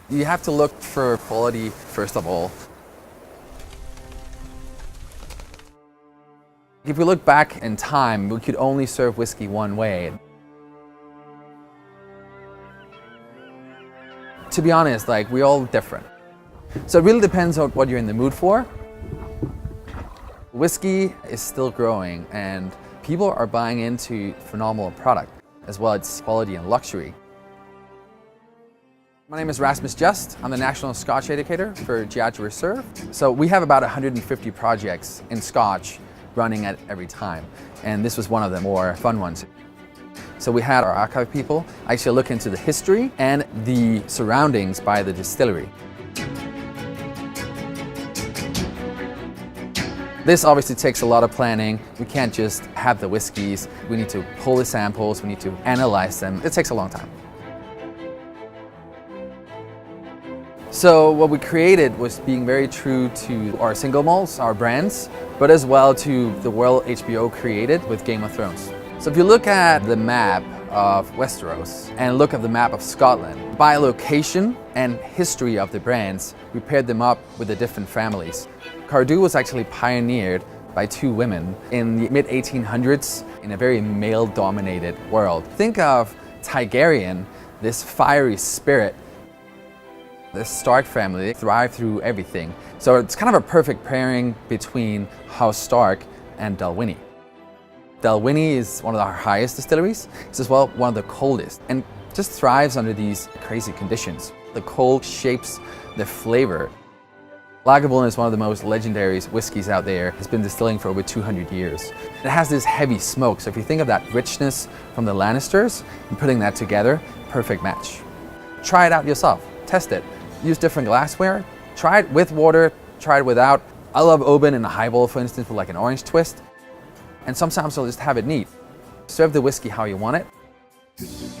You have to look for quality first of all. If we look back in time, we could only serve whiskey one way. To be honest, we're all different. So it really depends on what you're in the mood for. Whiskey is still growing and people are buying into phenomenal product as well as quality and luxury. My name is Rasmus Just. I'm the National Scotch Educator for Diageo Reserve. So we have about 150 projects in Scotch running at every time. And this was one of the more fun ones. So we had our archive people actually look into the history and the surroundings by the distillery. This obviously takes a lot of planning. We can't just have the whiskeys. We need to pull the samples, we need to analyze them. It takes a long time. So what we created was being very true to our single malts, our brands, but as well to the world HBO created with Game of Thrones. So if you look at the map of Westeros and look at the map of Scotland, by location and history of the brands, we paired them up with the different families. Cardew was actually pioneered by two women in the mid-1800s in a very male-dominated world. Think of Targaryen, this fiery spirit. The Stark family thrived through everything. So it's kind of a perfect pairing between House Stark and Dalwhinnie. Dalwhinnie is one of our highest distilleries. It's as well one of the coldest and just thrives under these crazy conditions. The cold shapes the flavor. Lagavulin is one of the most legendary whiskeys out there. It's been distilling for over 200 years. It has this heavy smoke, so if you think of that richness from the Lannisters and putting that together, perfect match. Try it out yourself, test it. Use different glassware, try it with water, try it without. I love Obon in a highball, for instance, with an orange twist. And sometimes I'll just have it neat. Serve the whiskey how you want it.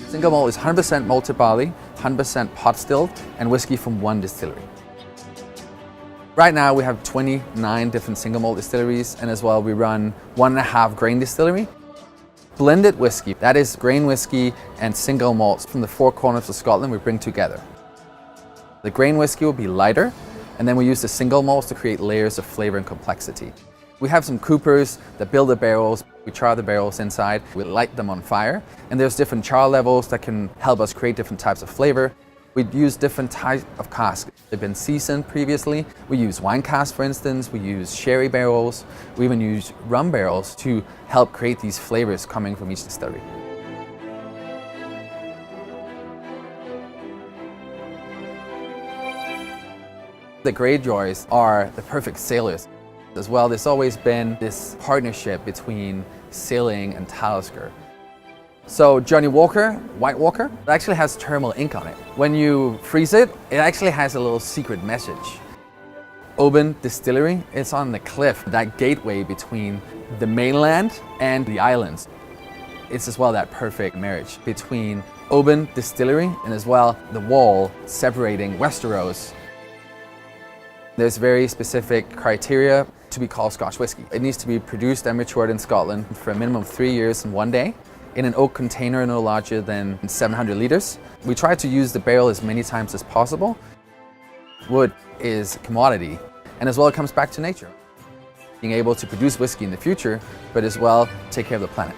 Single malt is 100% malted barley, 100% pot stilled, and whiskey from one distillery. Right now we have 29 different single malt distilleries, and as well we run 1.5 grain distillery. Blended whiskey, that is grain whiskey and single malts from the four corners of Scotland we bring together. The grain whiskey will be lighter, and then we use the single malts to create layers of flavor and complexity. We have some coopers that build the barrels. We char the barrels inside. We light them on fire, and there's different char levels that can help us create different types of flavor. We use different types of casks. They've been seasoned previously. We use wine casks, for instance. We use sherry barrels. We even use rum barrels to help create these flavors coming from each distillery. The Greyjoys are the perfect sailors. As well, there's always been this partnership between sailing and Talisker. So Johnnie Walker, White Walker, it actually has thermal ink on it. When you freeze it, it actually has a little secret message. Obon Distillery, it's on the cliff, that gateway between the mainland and the islands. It's as well that perfect marriage between Obon Distillery and as well the wall separating Westeros. There's very specific criteria to be called Scotch whisky. It needs to be produced and matured in Scotland for a minimum of 3 years and 1 day in an oak container no larger than 700 liters. We try to use the barrel as many times as possible. Wood is a commodity, and as well it comes back to nature. Being able to produce whiskey in the future, but as well take care of the planet.